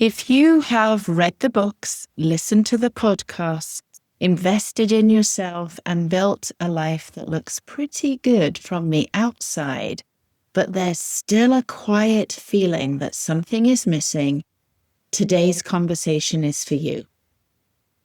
If you have read the books, listened to the podcasts, invested in yourself, and built a life that looks pretty good from the outside, but there's still a quiet feeling that something is missing, today's conversation is for you.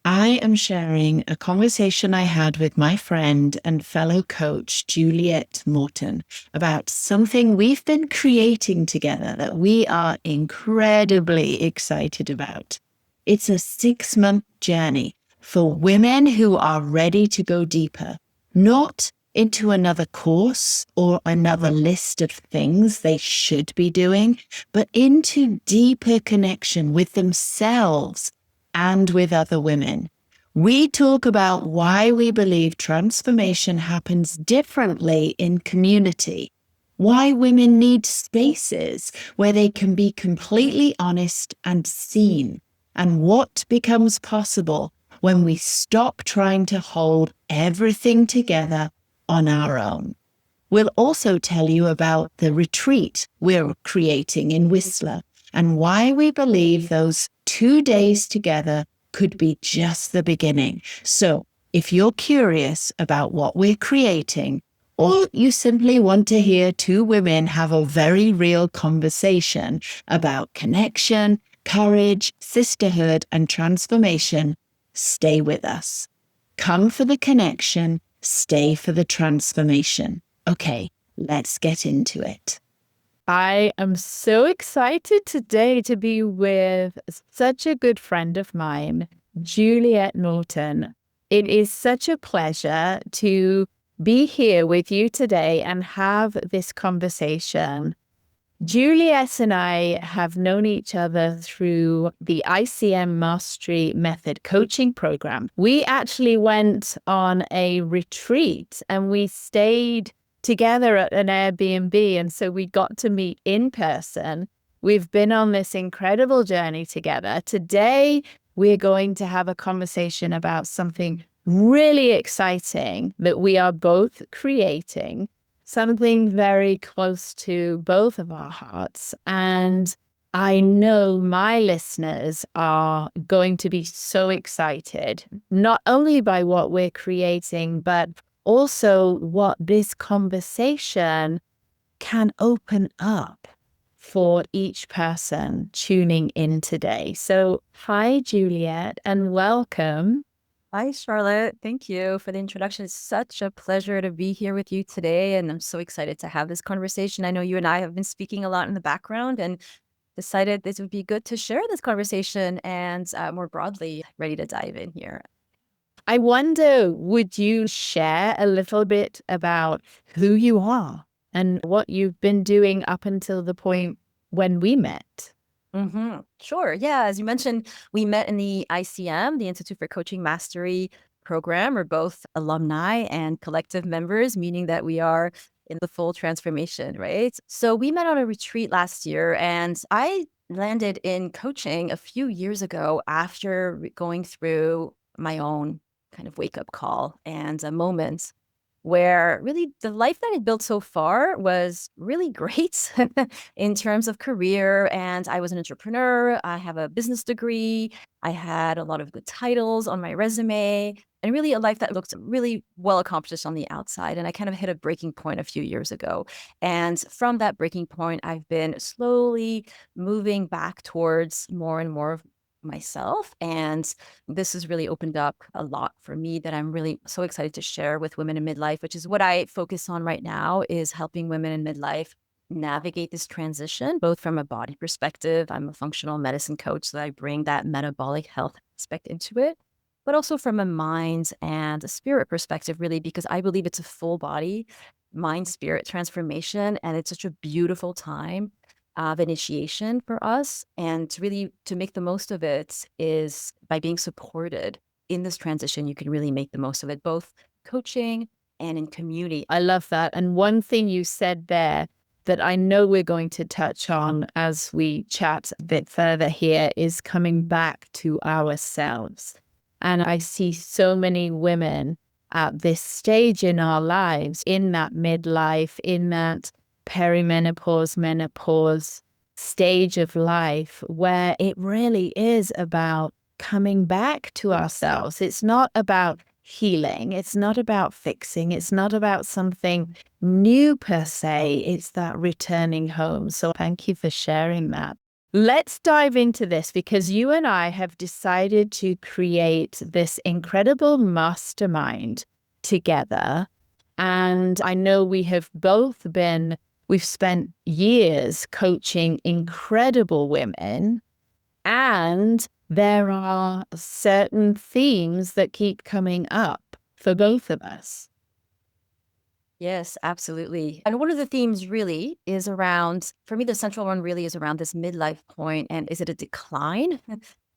I am sharing a conversation I had with my friend and fellow coach, Juliet Morton, about something we've been creating together that we are incredibly excited about. It's a 6-month journey for women who are ready to go deeper, not into another course or another list of things they should be doing, but into deeper connection with themselves and with other women. We talk about why we believe transformation happens differently in community, why women need spaces where they can be completely honest and seen, and what becomes possible when we stop trying to hold everything together on our own. We'll also tell you about the retreat we're creating in Whistler and why we believe those 2 days together could be just the beginning. So if you're curious about what we're creating, or you simply want to hear two women have a very real conversation about connection, courage, sisterhood, and transformation, stay with us. Come for the connection, stay for the transformation. Okay, let's get into it. I am so excited today to be with such a good friend of mine, Juliet Norton. It is such a pleasure to be here with you today and have this conversation. Juliet and I have known each other through the ICM Mastery Method coaching program. We actually went on a retreat and we stayed together at an Airbnb. And so we got to meet in person. We've been on this incredible journey together. Today, we're going to have a conversation about something really exciting that we are both creating, something very close to both of our hearts. And I know my listeners are going to be so excited, not only by what we're creating, but also what this conversation can open up for each person tuning in today. So, hi, Juliet, and welcome. Hi, Charlotte. Thank you for the introduction. It's such a pleasure to be here with you today, and I'm so excited to have this conversation. I know you and I have been speaking a lot in the background and decided this would be good to share this conversation and more broadly, ready to dive in here. I wonder, would you share a little bit about who you are and what you've been doing up until the point when we met? Sure. Yeah. As you mentioned, we met in the ICM, the Institute for Coaching Mastery program. We're both alumni and collective members, meaning that we are in the full transformation, right? So we met on a retreat last year, and I landed in coaching a few years ago after going through my own kind of wake up call and a moment where really the life that I'd built so far was really great in terms of career. And I was an entrepreneur. I have a business degree. I had a lot of good titles on my resume and really a life that looked really well accomplished on the outside. And I kind of hit a breaking point a few years ago. And from that breaking point, I've been slowly moving back towards more and more of myself. And this has really opened up a lot for me that I'm really so excited to share with women in midlife, which is what I focus on right now, is helping women in midlife navigate this transition, both from a body perspective. I'm a functional medicine coach, so I bring that metabolic health aspect into it, but also from a mind and a spirit perspective, really, because I believe it's a full body, mind, spirit transformation. And it's such a beautiful time of initiation for us. And really to make the most of it is by being supported in this transition. You can really make the most of it, both coaching and in community. I love that. And one thing you said there that I know we're going to touch on as we chat a bit further here is coming back to ourselves. And I see so many women at this stage in our lives, in that midlife, in that perimenopause, menopause, stage of life where it really is about coming back to ourselves. It's not about healing. It's not about fixing. It's not about something new per se. It's that returning home. So thank you for sharing that. Let's dive into this because you and I have decided to create this incredible mastermind together. And I know we've spent years coaching incredible women, and there are certain themes that keep coming up for both of us. Yes, absolutely. And one of the themes really is around, for me, the central one really is around this midlife point. And is it a decline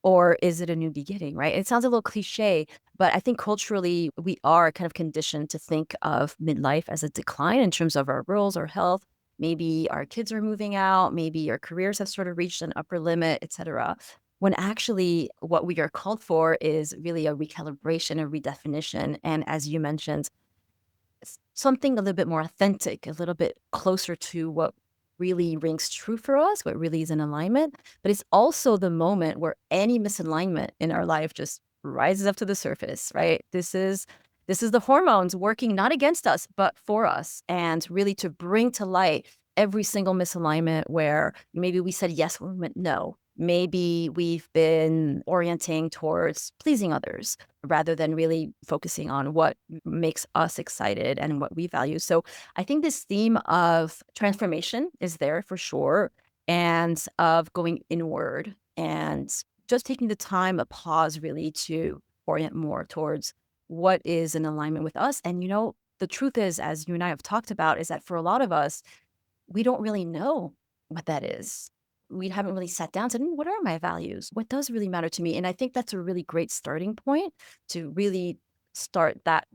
or is it a new beginning, right? It sounds a little cliche, but I think culturally we are kind of conditioned to think of midlife as a decline in terms of our roles or health. Maybe our kids are moving out, maybe our careers have sort of reached an upper limit, et cetera. When actually what we are called for is really a recalibration, a redefinition. And as you mentioned, something a little bit more authentic, a little bit closer to what really rings true for us, what really is in alignment. But it's also the moment where any misalignment in our life just rises up to the surface, right? This is the hormones working not against us, but for us, and really to bring to light every single misalignment where maybe we said yes when we meant no. Maybe we've been orienting towards pleasing others rather than really focusing on what makes us excited and what we value. So I think this theme of transformation is there for sure, and of going inward and just taking the time, a pause really to orient more towards what is in alignment with us. And, the truth is, as you and I have talked about, is that for a lot of us, we don't really know what that is. We haven't really sat down and said, what are my values? What does really matter to me? And I think that's a really great starting point to really start that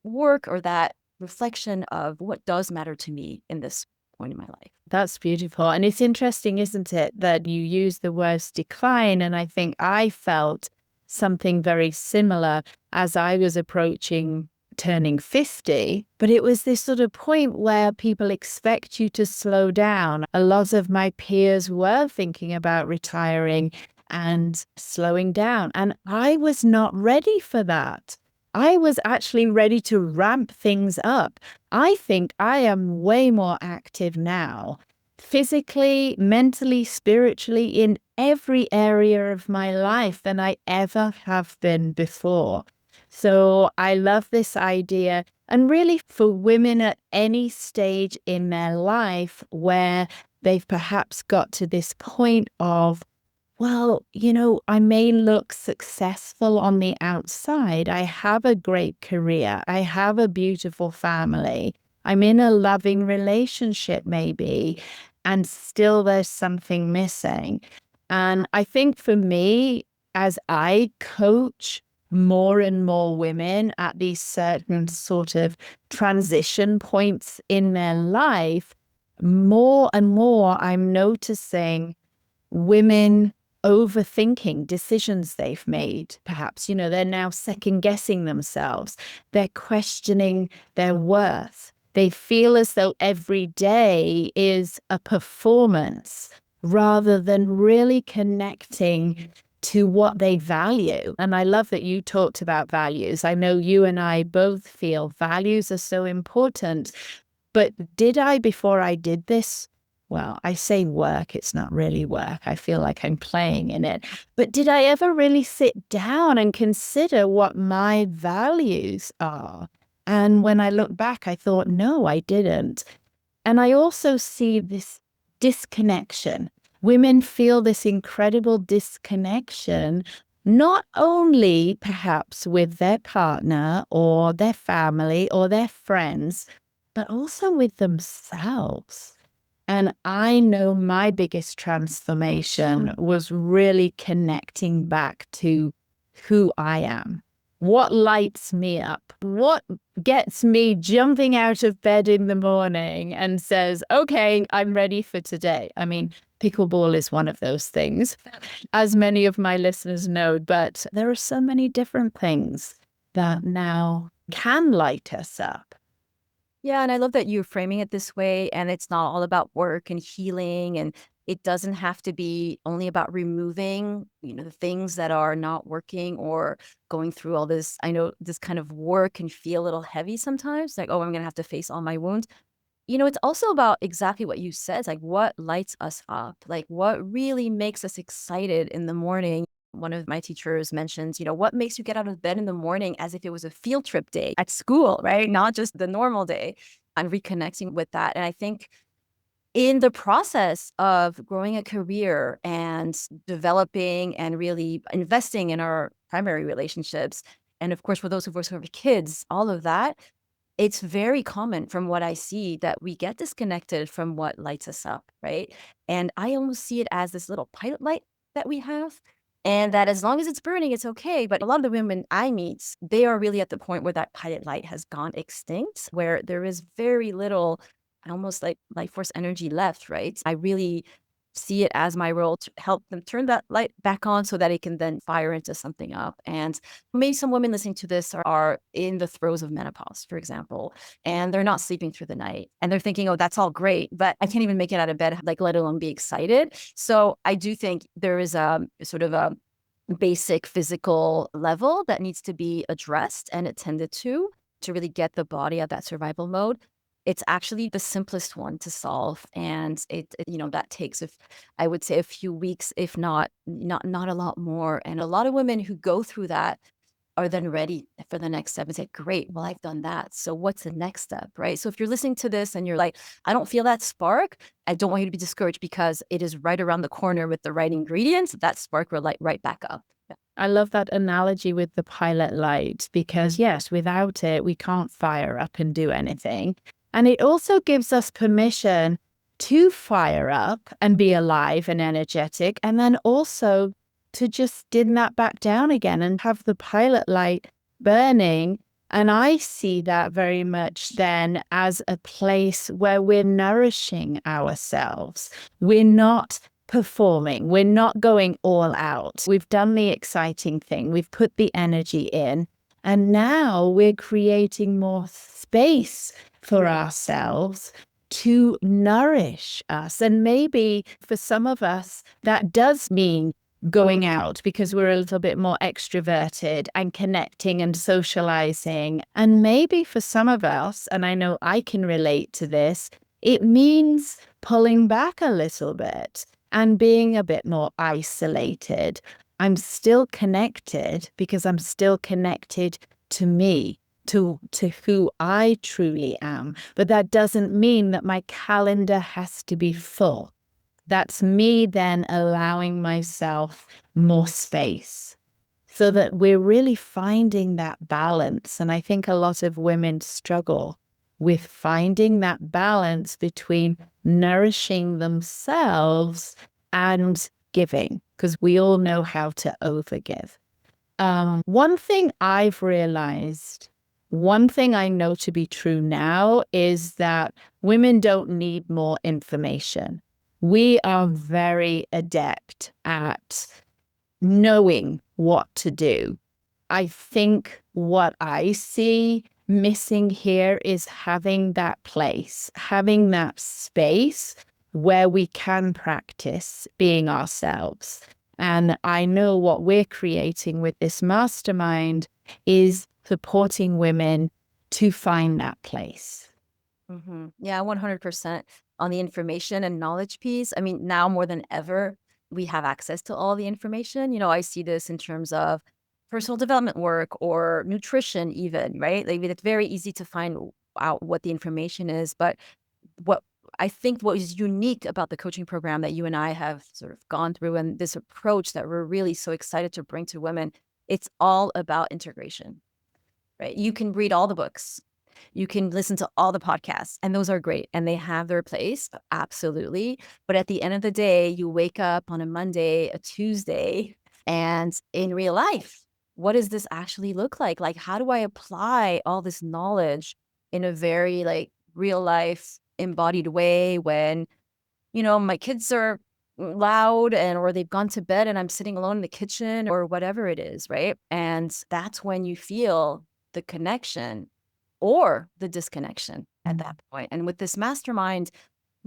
work or that reflection of what does matter to me in this point in my life. That's beautiful. And it's interesting, isn't it, that you use the words decline. And I think I felt something very similar as I was approaching turning 50, but it was this sort of point where people expect you to slow down. A lot of my peers were thinking about retiring and slowing down, and I was not ready for that. I was actually ready to ramp things up. I think I am way more active now, physically, mentally, spiritually, in every area of my life than I ever have been before. So I love this idea. And really for women at any stage in their life where they've perhaps got to this point of, well, I may look successful on the outside. I have a great career. I have a beautiful family. I'm in a loving relationship maybe, and still there's something missing. And I think for me, as I coach more and more women at these certain sort of transition points in their life, more and more I'm noticing women overthinking decisions they've made. Perhaps, they're now second guessing themselves. They're questioning their worth. They feel as though every day is a performance rather than really connecting to what they value. And I love that you talked about values. I know you and I both feel values are so important. But did I, before I did this, well, I say work, it's not really work. I feel like I'm playing in it. But did I ever really sit down and consider what my values are? And when I look back, I thought, no, I didn't. And I also see this disconnection. Women feel this incredible disconnection, not only perhaps with their partner or their family or their friends, but also with themselves. And I know my biggest transformation was really connecting back to who I am. What lights me up? What gets me jumping out of bed in the morning and says, okay, I'm ready for today? I mean, pickleball is one of those things, as many of my listeners know, but there are so many different things that now can light us up. Yeah, and I love that you're framing it this way, and it's not all about work and healing and It doesn't have to be only about removing, the things that are not working or going through all this. I know this kind of work can feel a little heavy sometimes, like, oh, I'm going to have to face all my wounds. It's also about exactly what you said. It's like what lights us up, like what really makes us excited in the morning. One of my teachers mentions, what makes you get out of bed in the morning as if it was a field trip day at school, right? Not just the normal day. I'm reconnecting with that. And I think in the process of growing a career and developing and really investing in our primary relationships, and of course, for those of us who have kids, all of that, it's very common from what I see that we get disconnected from what lights us up, right? And I almost see it as this little pilot light that we have. And that as long as it's burning, it's okay. But a lot of the women I meet, they are really at the point where that pilot light has gone extinct, where there is very little, almost like life force energy left, right? I really see it as my role to help them turn that light back on so that it can then fire into something up. And maybe some women listening to this are in the throes of menopause, for example, and they're not sleeping through the night. And they're thinking, oh, that's all great, but I can't even make it out of bed, like let alone be excited. So I do think there is a sort of a basic physical level that needs to be addressed and attended to really get the body out of that survival mode. It's actually the simplest one to solve, and that takes, I would say, a few weeks, if not a lot more. And a lot of women who go through that are then ready for the next step and say, great, well, I've done that. So what's the next step, right? So if you're listening to this and you're like, I don't feel that spark, I don't want you to be discouraged because it is right around the corner with the right ingredients. That spark will light right back up. Yeah. I love that analogy with the pilot light because, yes, without it, we can't fire up and do anything. And it also gives us permission to fire up and be alive and energetic, and then also to just dim that back down again and have the pilot light burning. And I see that very much then as a place where we're nourishing ourselves. We're not performing. We're not going all out. We've done the exciting thing. We've put the energy in. And now we're creating more space for ourselves to nourish us. And maybe for some of us, that does mean going out because we're a little bit more extroverted and connecting and socializing. And maybe for some of us, and I know I can relate to this, it means pulling back a little bit and being a bit more isolated. I'm still connected because I'm still connected to me, to who I truly am. But that doesn't mean that my calendar has to be full. That's me then allowing myself more space so that we're really finding that balance. And I think a lot of women struggle with finding that balance between nourishing themselves and giving, because we all know how to overgive. One thing I've realized, one thing I know to be true now is that women don't need more information. We are very adept at knowing what to do. I think what I see missing here is having that place, having that space where we can practice being ourselves. And I know what we're creating with this mastermind is supporting women to find that place. Mm-hmm. Yeah, 100% on the information and knowledge piece. I mean, now more than ever, we have access to all the information. I see this in terms of personal development work or nutrition even, right? Like it's very easy to find out what the information is. But what I think what is unique about the coaching program that you and I have sort of gone through and this approach that we're really so excited to bring to women, it's all about integration, right? You can read all the books. You can listen to all the podcasts, and those are great, and they have their place, absolutely. But at the end of the day, you wake up on a Monday, a Tuesday, and in real life, what does this actually look like? Like, how do I apply all this knowledge in a very real life embodied way when, my kids are loud or they've gone to bed and I'm sitting alone in the kitchen or whatever it is, right? And that's when you feel the connection or the disconnection at that point. And with this mastermind,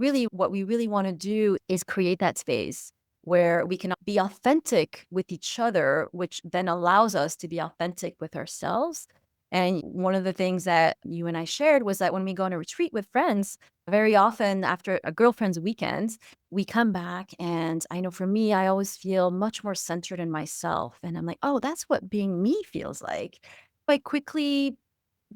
really what we really want to do is create that space where we can be authentic with each other, which then allows us to be authentic with ourselves. And one of the things that you and I shared was that when we go on a retreat with friends, very often after a girlfriend's weekend, we come back. And I know for me, I always feel much more centered in myself. And I'm like, oh, that's what being me feels like. I quickly,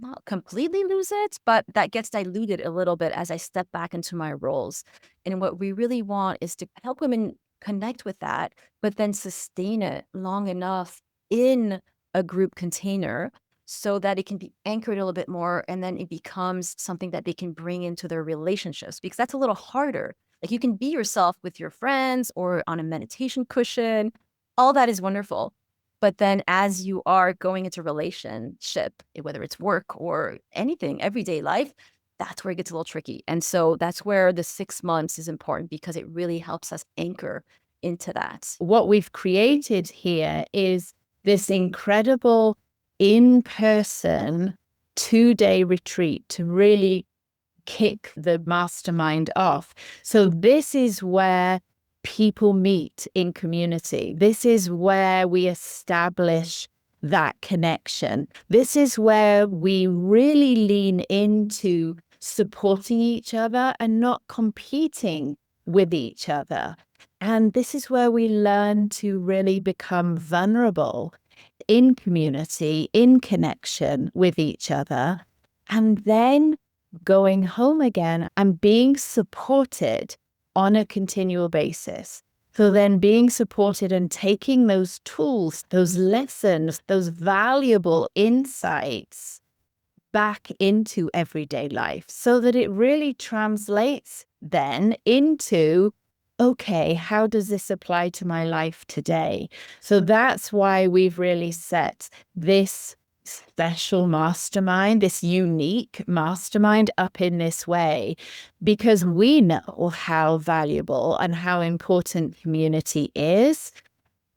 not completely lose it, but that gets diluted a little bit as I step back into my roles. And what we really want is to help women connect with that, but then sustain it long enough in a group container so that it can be anchored a little bit more, and then it becomes something that they can bring into their relationships, because that's a little harder. Like, you can be yourself with your friends or on a meditation cushion. All that is wonderful. But then as you are going into relationship, whether it's work or anything, everyday life, that's where it gets a little tricky. And so that's where the 6 months is important, because it really helps us anchor into that. What we've created here is this incredible in-person 2-day retreat to really kick the mastermind off. So this is where people meet in community. This is where we establish that connection. This is where we really lean into supporting each other and not competing with each other. And this is where we learn to really become vulnerable in community, in connection with each other, and then going home again and being supported on a continual basis. So then being supported and taking those tools, those lessons, those valuable insights back into everyday life so that it really translates then into, okay, how does this apply to my life today? So that's why we've really set this special mastermind, this unique mastermind up in this way, because we know how valuable and how important community is.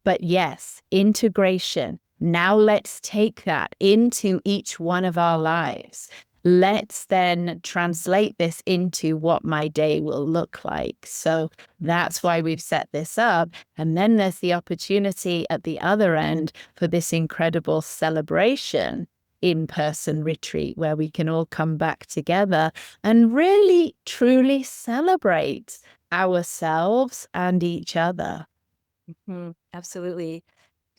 But yes, integration. Now let's take that into each one of our lives. Let's then translate this into what my day will look like. So that's why we've set this up. And then there's the opportunity at the other end for this incredible celebration in-person retreat where we can all come back together and really, truly celebrate ourselves and each other. Absolutely.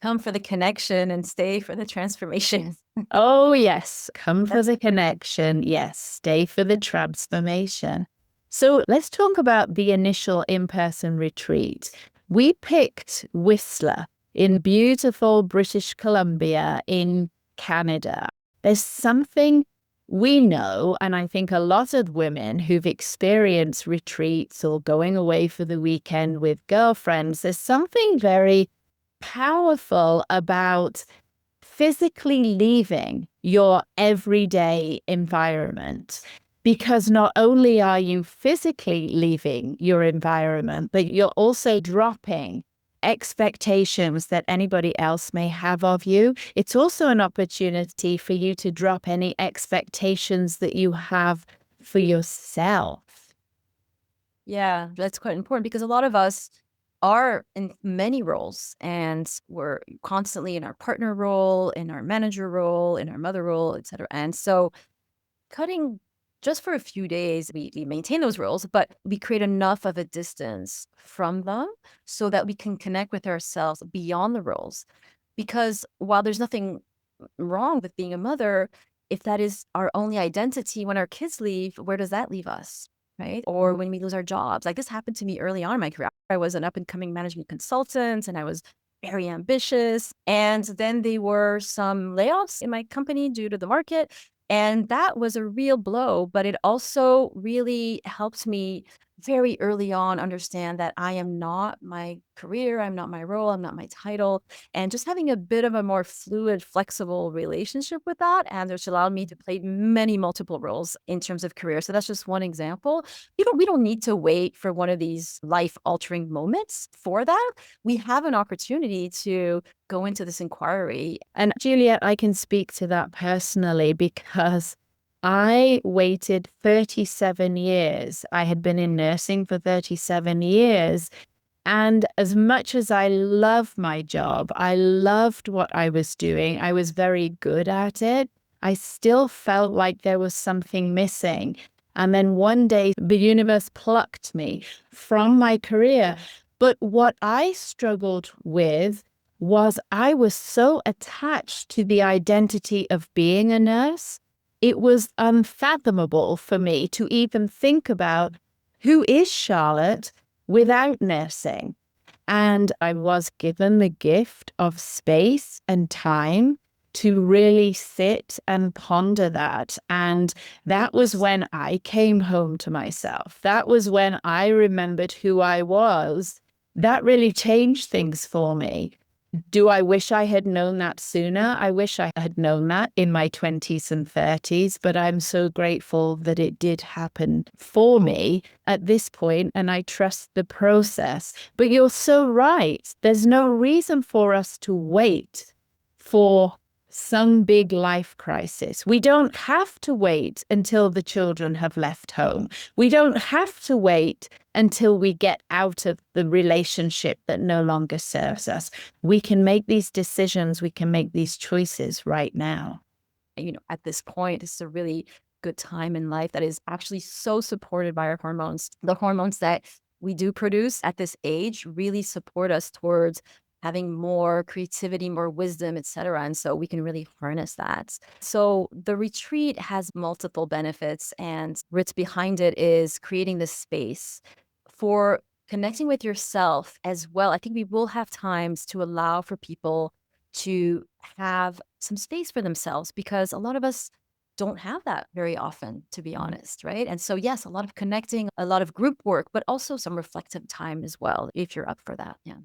Come for the connection and stay for the transformation. Oh, yes. Come for the connection. Yes. Stay for the transformation. So let's talk about the initial in-person retreat. We picked Whistler in beautiful British Columbia in Canada. There's something we know, and I think a lot of women who've experienced retreats or going away for the weekend with girlfriends, there's something very powerful about physically leaving your everyday environment, because not only are you physically leaving your environment, but you're also dropping expectations that anybody else may have of you. It's also an opportunity for you to drop any expectations that you have for yourself. Yeah, that's quite important, because a lot of us are in many roles, and we're constantly in our partner role, in our manager role, in our mother role, etc. And so cutting just for a few days, we maintain those roles, but we create enough of a distance from them so that we can connect with ourselves beyond the roles. Because while there's nothing wrong with being a mother, if that is our only identity, when our kids leave, where does that leave us? Right? Or when we lose our jobs. Like, this happened to me early on in my career. I was an up and coming management consultant, and I was very ambitious. And then there were some layoffs in my company due to the market. And that was a real blow, but it also really helped me very early on understand that I am not my career, I'm not my role, I'm not my title, and just having a bit of a more fluid, flexible relationship with that, and which allowed me to play many multiple roles in terms of career. So that's just one example. We don't need to wait for one of these life-altering moments for that. We have an opportunity to go into this inquiry. And Juliet, I can speak to that personally because I waited 37 years. I had been in nursing for 37 years. And as much as I love my job, I loved what I was doing, I was very good at it, I still felt like there was something missing. And then one day, the universe plucked me from my career. But what I struggled with was I was so attached to the identity of being a nurse. It was unfathomable for me to even think about who is Charlotte without nursing. And I was given the gift of space and time to really sit and ponder that. And that was when I came home to myself. That was when I remembered who I was. That really changed things for me. Do I wish I had known that sooner? I wish I had known that in my 20s and 30s, but I'm so grateful that it did happen for me at this point, and I trust the process. But you're so right. There's no reason for us to wait for some big life crisis. We don't have to wait until the children have left home. We don't have to wait until we get out of the relationship that no longer serves us. We can make these decisions. We can make these choices right now. At this point, it's a really good time in life that is actually so supported by our hormones. The hormones that we do produce at this age really support us towards having more creativity, more wisdom, etc. And so we can really harness that. So the retreat has multiple benefits, and what's behind it is creating this space for connecting with yourself as well. I think we will have times to allow for people to have some space for themselves, because a lot of us don't have that very often, to be honest, right? And so, yes, a lot of connecting, a lot of group work, but also some reflective time as well, if you're up for that. Yeah.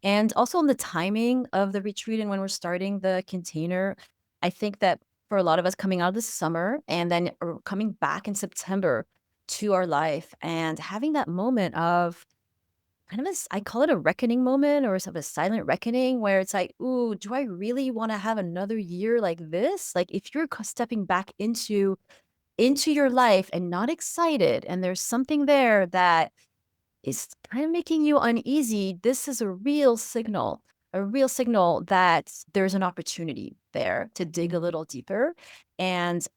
And also on the timing of the retreat and when we're starting the container, I think that for a lot of us coming out of the summer and then coming back in September to our life and having that moment of kind of I call it a reckoning moment, or sort of a silent reckoning, where it's like, ooh, do I really want to have another year like this? Like, if you're stepping back into your life and not excited, and there's something there that is kind of making you uneasy, this is a real signal that there's an opportunity there to dig a little deeper. And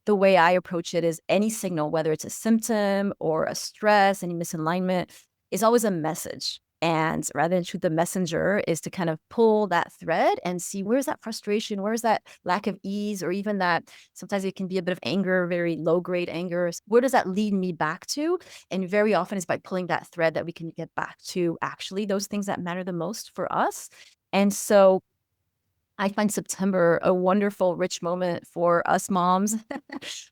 the way I approach it is any signal, whether it's a symptom or a stress, any misalignment, is always a message. And rather than shoot the messenger, is to kind of pull that thread and see, where's that frustration, where's that lack of ease, or even that sometimes it can be a bit of anger, very low grade anger. Where does that lead me back to? And very often it's by pulling that thread that we can get back to actually those things that matter the most for us. And so I find September a wonderful, rich moment for us moms.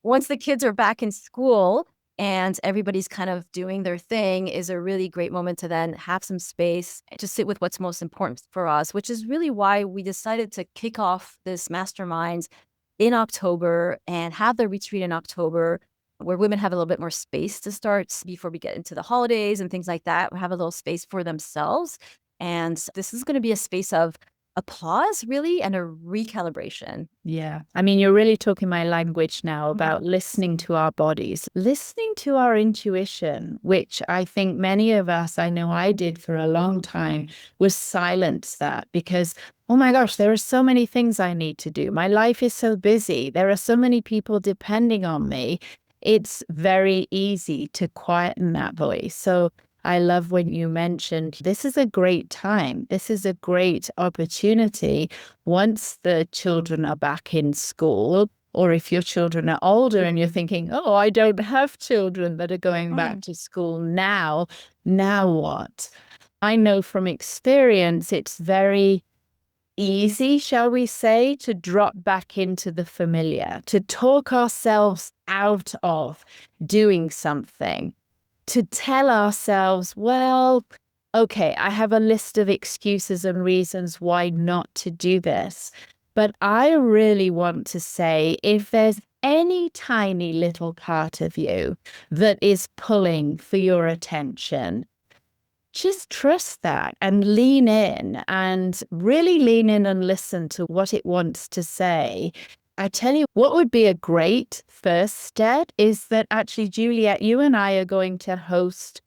Once the kids are back in school and everybody's kind of doing their thing, is a really great moment to then have some space to sit with what's most important for us, which is really why we decided to kick off this mastermind in October and have the retreat in October, where women have a little bit more space to start before we get into the holidays and things like that. We have a little space for themselves. And this is going to be a space of a pause, really, and a recalibration. Yeah. I mean, you're really talking my language now about listening to our bodies, listening to our intuition, which I think many of us, I know I did for a long time, was silence that, because, oh my gosh, there are so many things I need to do. My life is so busy. There are so many people depending on me. It's very easy to quieten that voice. So I love when you mentioned this is a great time. This is a great opportunity once the children are back in school, or if your children are older and you're thinking, oh, I don't have children that are going back to school now. Now what? I know from experience, it's very easy, shall we say, to drop back into the familiar, to talk ourselves out of doing something, to tell ourselves, well, okay, I have a list of excuses and reasons why not to do this. But I really want to say, if there's any tiny little part of you that is pulling for your attention, just trust that and lean in, and really lean in and listen to what it wants to say. I tell you what would be a great first step is that actually, Juliet, you and I are going to host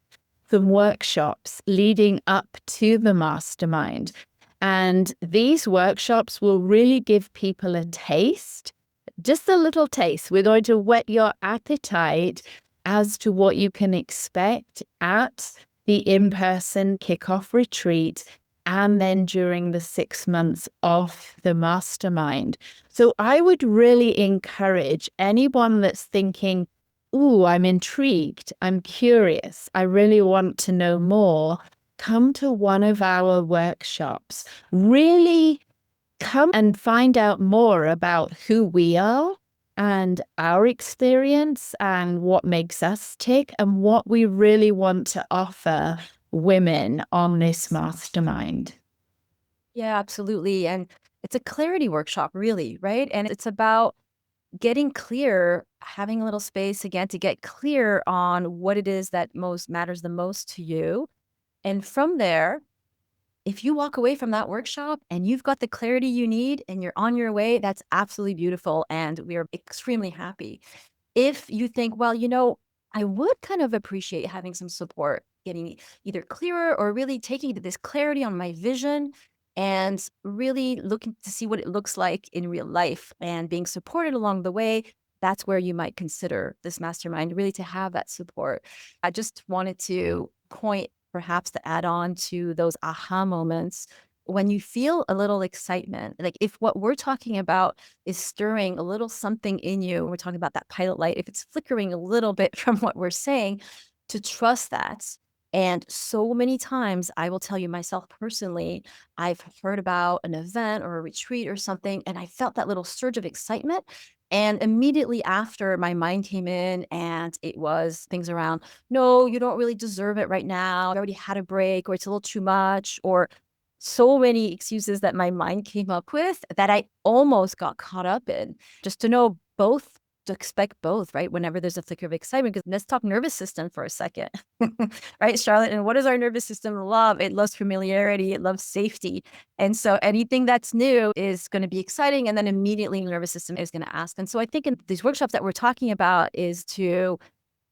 some workshops leading up to the mastermind. And these workshops will really give people a taste, just a little taste. We're going to whet your appetite as to what you can expect at the in-person kickoff retreat and then during the 6 months of the mastermind. So I would really encourage anyone that's thinking, ooh, I'm intrigued, I'm curious, I really want to know more, come to one of our workshops. Really come and find out more about who we are and our experience and what makes us tick and what we really want to offer women on this mastermind. Yeah, absolutely. And it's a clarity workshop, really, right? And it's about getting clear, having a little space again to get clear on what it is that most matters the most to you. And from there, if you walk away from that workshop and you've got the clarity you need and you're on your way, that's absolutely beautiful. And we are extremely happy. If you think, well, I would kind of appreciate having some support, getting either clearer or really taking this clarity on my vision and really looking to see what it looks like in real life and being supported along the way, that's where you might consider this mastermind, really to have that support. I just wanted to point perhaps to add on to those aha moments when you feel a little excitement, like if what we're talking about is stirring a little something in you, we're talking about that pilot light, if it's flickering a little bit from what we're saying, to trust that. And so many times, I will tell you myself personally, I've heard about an event or a retreat or something, and I felt that little surge of excitement. And immediately after, my mind came in and it was things around, no, you don't really deserve it right now. I already had a break, or it's a little too much, or so many excuses that my mind came up with that I almost got caught up in. Just to know both, to expect both, right? Whenever there's a flicker of excitement, because let's talk nervous system for a second, right, Charlotte? And what does our nervous system love? It loves familiarity, it loves safety. And so anything that's new is going to be exciting. And then immediately the nervous system is going to ask. And so I think in these workshops that we're talking about is to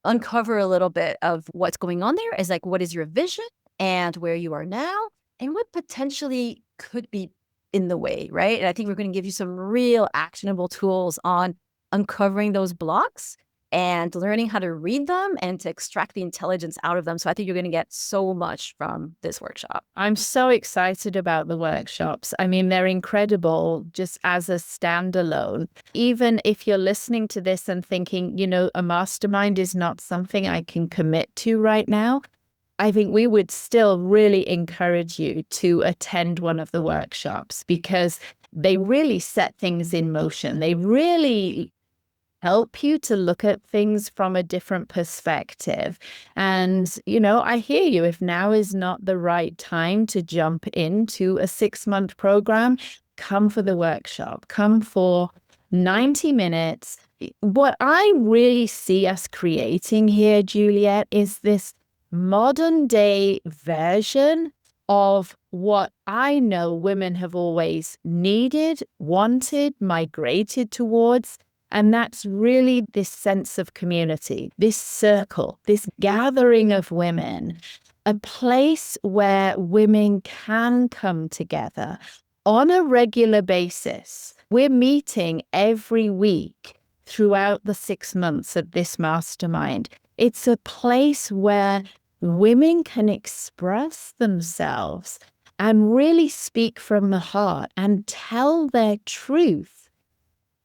uncover a little bit of what's going on there, is like, what is your vision and where you are now and what potentially could be in the way, right? And I think we're going to give you some real actionable tools on uncovering those blocks and learning how to read them and to extract the intelligence out of them. So I think you're going to get so much from this workshop. I'm so excited about the workshops. I mean, they're incredible just as a standalone. Even if you're listening to this and thinking, a mastermind is not something I can commit to right now, I think we would still really encourage you to attend one of the workshops because they really set things in motion. They really help you to look at things from a different perspective. And, I hear you. If now is not the right time to jump into a 6-month program, come for the workshop, come for 90 minutes. What I really see us creating here, Juliet, is this modern day version of what I know women have always needed, wanted, migrated towards. And that's really this sense of community, this circle, this gathering of women, a place where women can come together on a regular basis. We're meeting every week throughout the 6 months of this mastermind. It's a place where women can express themselves and really speak from the heart and tell their truth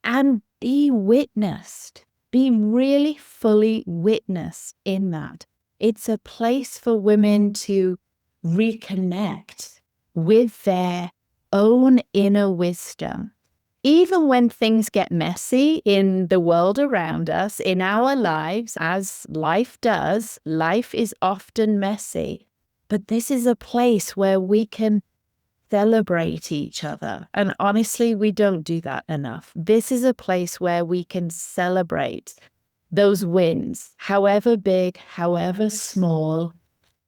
and be witnessed, be really fully witnessed in that. It's a place for women to reconnect with their own inner wisdom. Even when things get messy in the world around us, in our lives, as life does, life is often messy. But this is a place where we can celebrate each other. And honestly, we don't do that enough. This is a place where we can celebrate those wins, however big, however small,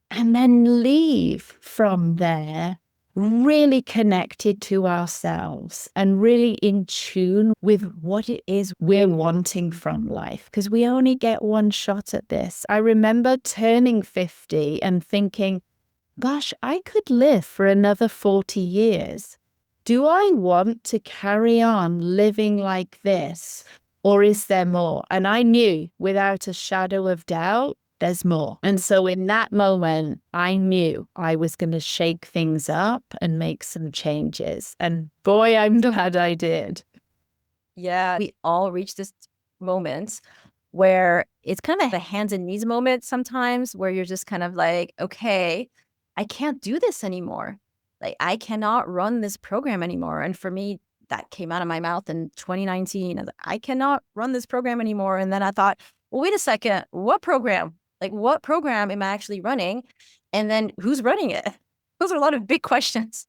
and then leave from there really connected to ourselves and really in tune with what it is we're wanting from life, because we only get one shot at this. I remember turning 50 and thinking, gosh, I could live for another 40 years. Do I want to carry on living like this, or is there more? And I knew without a shadow of doubt, there's more. And so in that moment, I knew I was going to shake things up and make some changes. And boy, I'm glad I did. Yeah, we all reach this moment where it's kind of a hands and knees moment sometimes, where you're just kind of like, okay, I can't do this anymore. Like, I cannot run this program anymore. And for me, that came out of my mouth in 2019. I was like, I cannot run this program anymore. And then I thought, well, wait a second, what program? Like, what program am I actually running? And then who's running it? Those are a lot of big questions.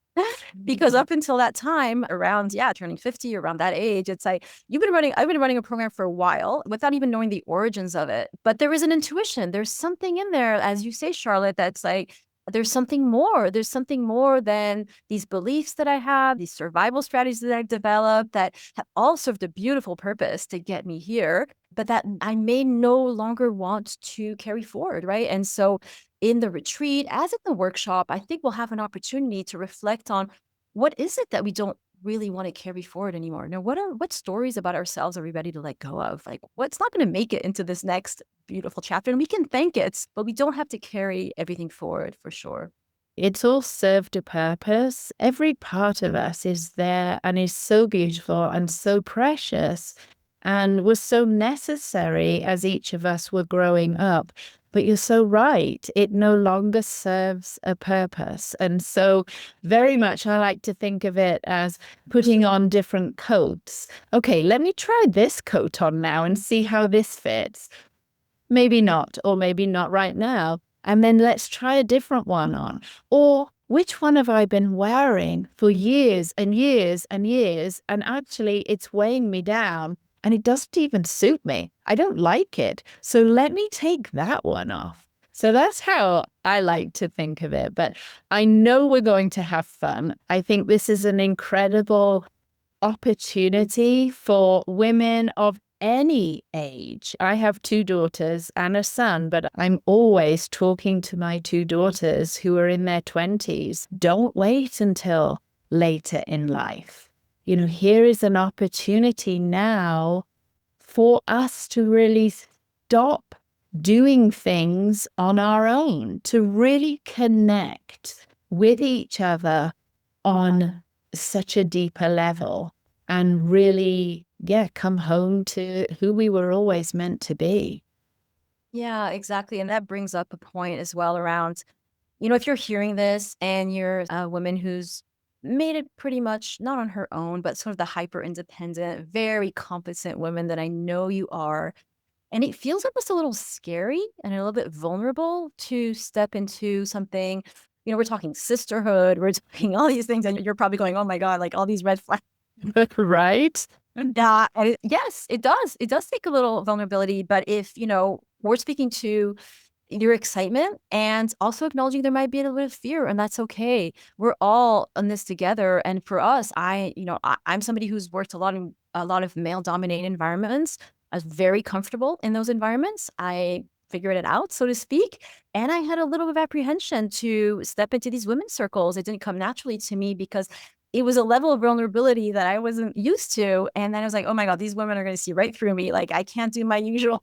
Because up until that time, around, turning 50, around that age, it's like, I've been running a program for a while without even knowing the origins of it. But there is an intuition. There's something in there, as you say, Charlotte, that's like, there's something more. There's something more than these beliefs that I have, these survival strategies that I've developed that have all served a beautiful purpose to get me here, but that I may no longer want to carry forward, right? And so in the retreat, as in the workshop, I think we'll have an opportunity to reflect on what is it that we don't really want to carry forward anymore. Now, what stories about ourselves are we ready to let go of? Like, what's not going to make it into this next beautiful chapter? And we can thank it, but we don't have to carry everything forward, for sure. It's all served a purpose. Every part of us is there and is so beautiful and so precious and was so necessary as each of us were growing up. But you're so right. It no longer serves a purpose. And so very much I like to think of it as putting on different coats. Okay, let me try this coat on now and see how this fits. Maybe not, or maybe not right now. And then let's try a different one on. Or which one have I been wearing for years and years and years? And actually it's weighing me down. And it doesn't even suit me. I don't like it. So let me take that one off. So that's how I like to think of it. But I know we're going to have fun. I think this is an incredible opportunity for women of any age. I have 2 daughters and a son, but I'm always talking to my 2 daughters who are in their 20s. Don't wait until later in life. You know, here is an opportunity now for us to really stop doing things on our own, to really connect with each other on such a deeper level and really, come home to who we were always meant to be. Yeah, exactly. And that brings up a point as well around, if you're hearing this and you're a woman who's made it pretty much not on her own, but sort of the hyper independent, very competent woman that I know you are. And it feels almost a little scary and a little bit vulnerable to step into something. We're talking sisterhood, we're talking all these things, and you're probably going, oh my God, like all these red flags. Right? Yes, it does. It does take a little vulnerability. But if, we're speaking to your excitement and also acknowledging there might be a little bit of fear, and that's okay. We're all in this together. And for us, I'm somebody who's worked a lot of male dominated environments. I was very comfortable in those environments. I figured it out, so to speak. And I had a little bit of apprehension to step into these women's circles. It didn't come naturally to me because it was a level of vulnerability that I wasn't used to. And then I was like, oh my God, these women are going to see right through me. Like, I can't do my usual.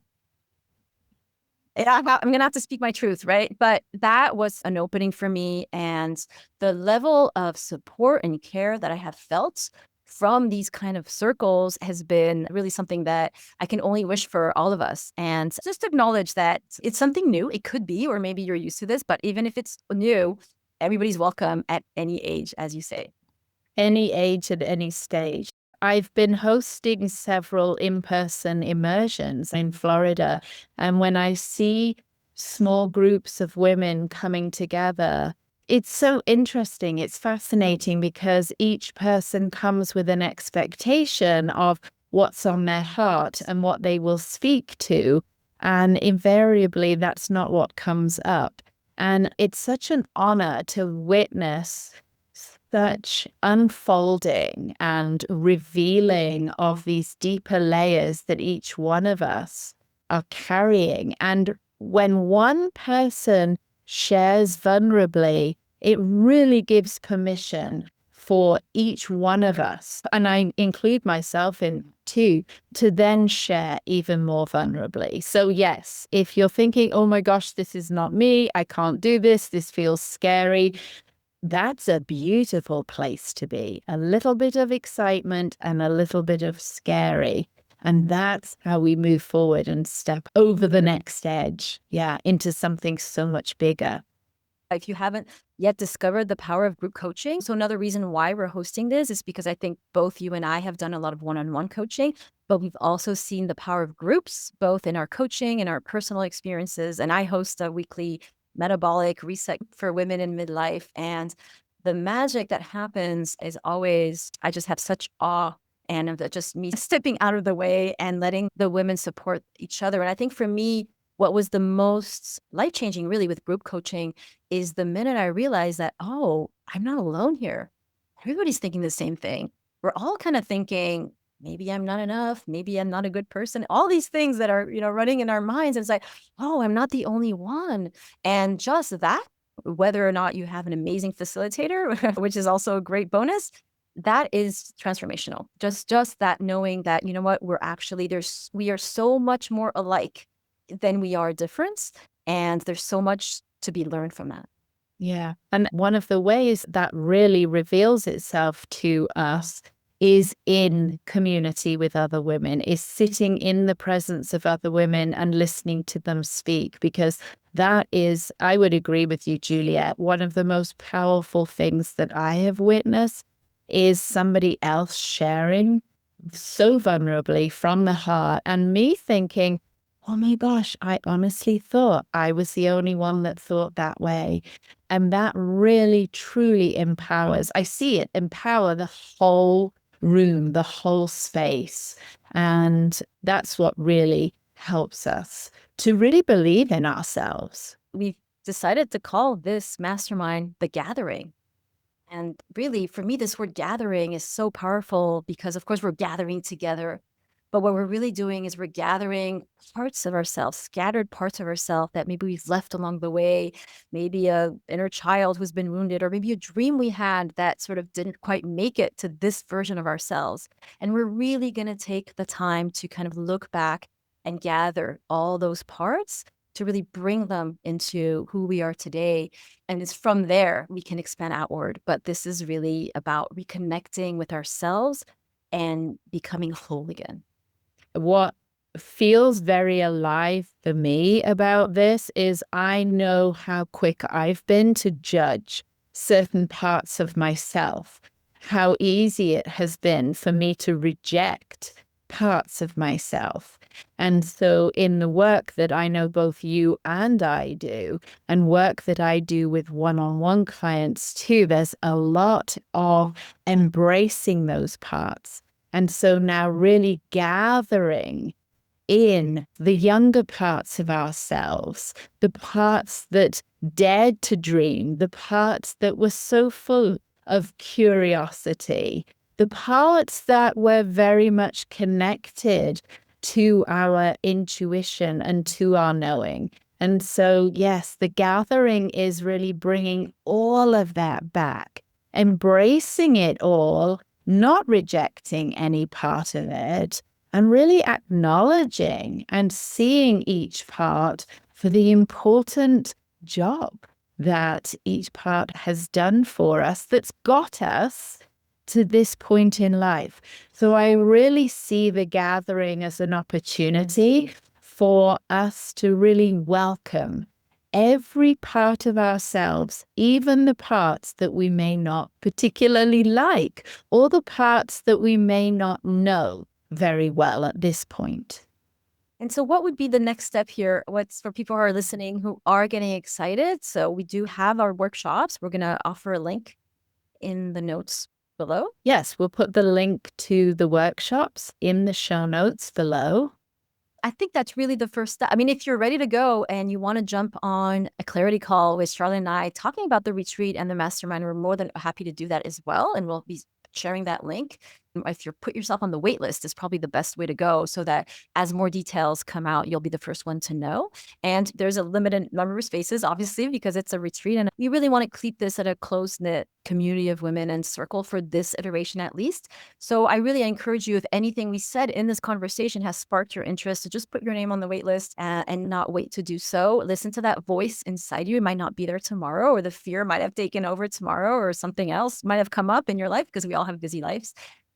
I'm going to have to speak my truth, right? But that was an opening for me. And the level of support and care that I have felt from these kind of circles has been really something that I can only wish for all of us. And just acknowledge that it's something new. It could be, or maybe you're used to this, but even if it's new, everybody's welcome at any age, as you say. Any age at any stage. I've been hosting several in-person immersions in Florida, and when I see small groups of women coming together, it's so interesting. It's fascinating because each person comes with an expectation of what's on their heart and what they will speak to, and invariably that's not what comes up. And it's such an honor to witness such unfolding and revealing of these deeper layers that each one of us are carrying. And when one person shares vulnerably, it really gives permission for each one of us, and I include myself in too, to then share even more vulnerably. So yes, if you're thinking, oh my gosh, this is not me, I can't do this, this feels scary, that's a beautiful place to be. A little bit of excitement and a little bit of scary. And that's how we move forward and step over the next edge, into something so much bigger. If you haven't yet discovered the power of group coaching, so another reason why we're hosting this is because I think both you and I have done a lot of one-on-one coaching, but we've also seen the power of groups, both in our coaching and our personal experiences. And I host a weekly metabolic reset for women in midlife. And the magic that happens is always, I just have such awe and of just me stepping out of the way and letting the women support each other. And I think for me, what was the most life-changing really with group coaching is the minute I realized that, oh, I'm not alone here. Everybody's thinking the same thing. We're all kind of thinking, maybe I'm not enough. Maybe I'm not a good person. All these things that are, running in our minds. And it's like, oh, I'm not the only one. And just that, whether or not you have an amazing facilitator, which is also a great bonus, that is transformational. Just that knowing that, you know what, we are so much more alike than we are different. And there's so much to be learned from that. Yeah. And one of the ways that really reveals itself to us is in community with other women, is sitting in the presence of other women and listening to them speak, because that is, I would agree with you, Juliet, one of the most powerful things that I have witnessed is somebody else sharing so vulnerably from the heart, and me thinking, oh my gosh, I honestly thought I was the only one that thought that way. And that really, truly empowers. I see it empower the whole room, the whole space. And that's what really helps us to really believe in ourselves. We've decided to call this mastermind The Gathering. And really, for me, this word gathering is so powerful because, of course, we're gathering together. But what we're really doing is we're gathering parts of ourselves, scattered parts of ourselves that maybe we've left along the way, maybe a inner child who's been wounded, or maybe a dream we had that sort of didn't quite make it to this version of ourselves. And we're really going to take the time to kind of look back and gather all those parts to really bring them into who we are today. And it's from there we can expand outward. But this is really about reconnecting with ourselves and becoming whole again. What feels very alive for me about this is I know how quick I've been to judge certain parts of myself, how easy it has been for me to reject parts of myself. And so in the work that I know both you and I do, and work that I do with one-on-one clients too, there's a lot of embracing those parts. And so now really gathering in the younger parts of ourselves, the parts that dared to dream, the parts that were so full of curiosity, the parts that were very much connected to our intuition and to our knowing. And so, yes, the gathering is really bringing all of that back, embracing it all, not rejecting any part of it, and really acknowledging and seeing each part for the important job that each part has done for us that's got us to this point in life. So I really see the gathering as an opportunity for us to really welcome every part of ourselves, even the parts that we may not particularly like, or the parts that we may not know very well at this point. And so what would be the next step here? What's for people who are listening who are getting excited? So we do have our workshops. We're going to offer a link in the notes below. Yes, we'll put the link to the workshops in the show notes below. I think that's really the first step. I mean, if you're ready to go and you want to jump on a clarity call with Charlotte and I talking about the retreat and the mastermind, we're more than happy to do that as well. And we'll be sharing that link. If you put yourself on the wait list, is probably the best way to go, so that as more details come out, you'll be the first one to know. And there's a limited number of spaces, obviously, because it's a retreat. And we really want to keep this at a close-knit community of women and circle for this iteration at least. So I really encourage you, if anything we said in this conversation has sparked your interest, to just put your name on the wait list and not wait to do so. Listen to that voice inside you. It might not be there tomorrow, or the fear might have taken over tomorrow, or something else might have come up in your life, because we all have busy lives.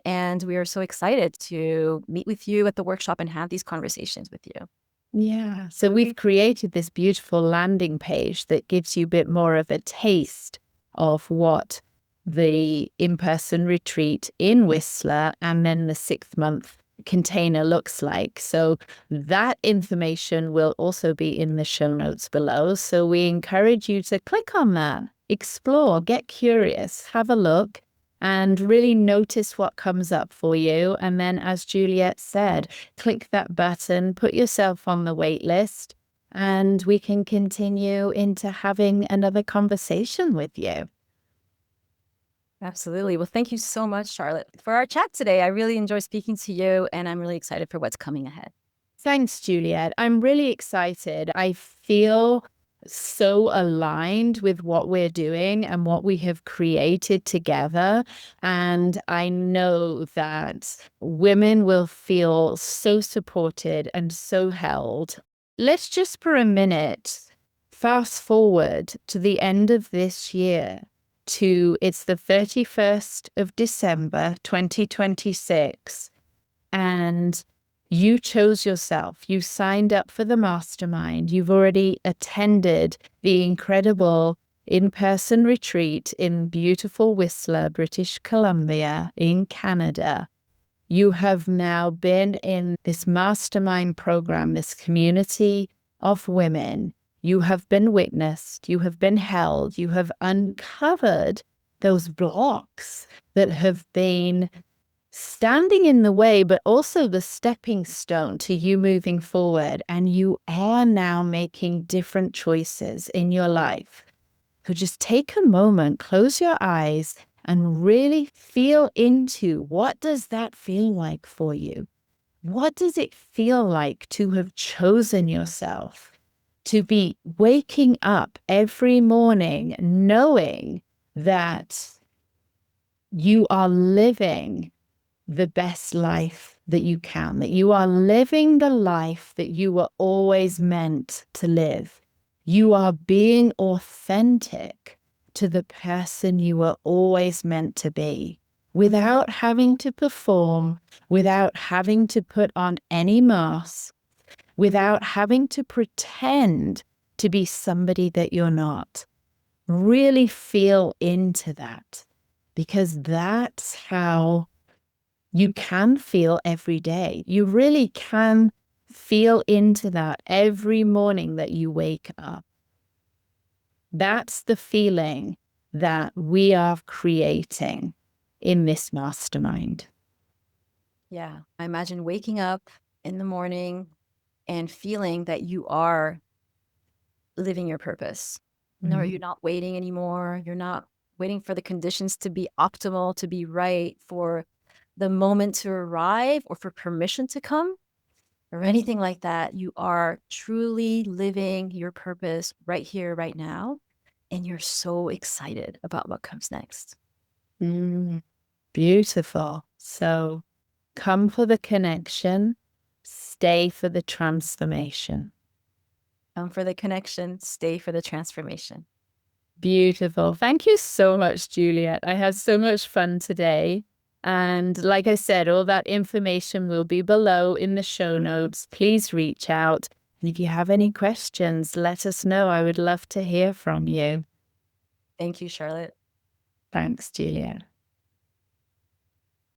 And we are so excited to meet with you at the workshop and have these conversations with you. Yeah. So we've created this beautiful landing page that gives you a bit more of a taste of what the in-person retreat in Whistler and then the 6-month container looks like. So that information will also be in the show notes below. So we encourage you to click on that, explore, get curious, have a look, and really notice what comes up for you. And then, as Juliet said, click that button, put yourself on the wait list, and we can continue into having another conversation with you. Absolutely. Well, thank you so much, Charlotte, for our chat today. I really enjoyed speaking to you, and I'm really excited for what's coming ahead. Thanks, Juliet. I'm really excited. I feel so aligned with what we're doing and what we have created together. And I know that women will feel so supported and so held. Let's just for a minute fast forward to the end of this year. It's the 31st of December, 2026. And you chose yourself. You signed up for the mastermind. You've already attended the incredible in-person retreat in beautiful Whistler, British Columbia, in Canada. You have now been in this mastermind program, this community of women. You have been witnessed. You have been held. You have uncovered those blocks that have been standing in the way, but also the stepping stone to you moving forward. And you are now making different choices in your life. So just take a moment, close your eyes, and really feel into, what does that feel like for you? What does it feel like to have chosen yourself, to be waking up every morning knowing that you are living the best life that you can, that you are living the life that you were always meant to live. You are being authentic to the person you were always meant to be, without having to perform, without having to put on any mask, without having to pretend to be somebody that you're not. Really feel into that, because that's how you can feel every day. You really can feel into that every morning that you wake up. That's the feeling that we are creating in this mastermind. Yeah. I imagine waking up in the morning and feeling that you are living your purpose. No, you're not waiting anymore. You're not waiting for the conditions to be optimal, to be right, for the moment to arrive, or for permission to come, or anything like that. You are truly living your purpose right here, right now. And you're so excited about what comes next. Beautiful. So come for the connection, stay for the transformation. Come for the connection, stay for the transformation. Beautiful. Thank you so much, Juliet. I had so much fun today. And like I said, all that information will be below in the show notes. Please reach out. And if you have any questions, let us know. I would love to hear from you. Thank you, Charlotte. Thanks, Juliet.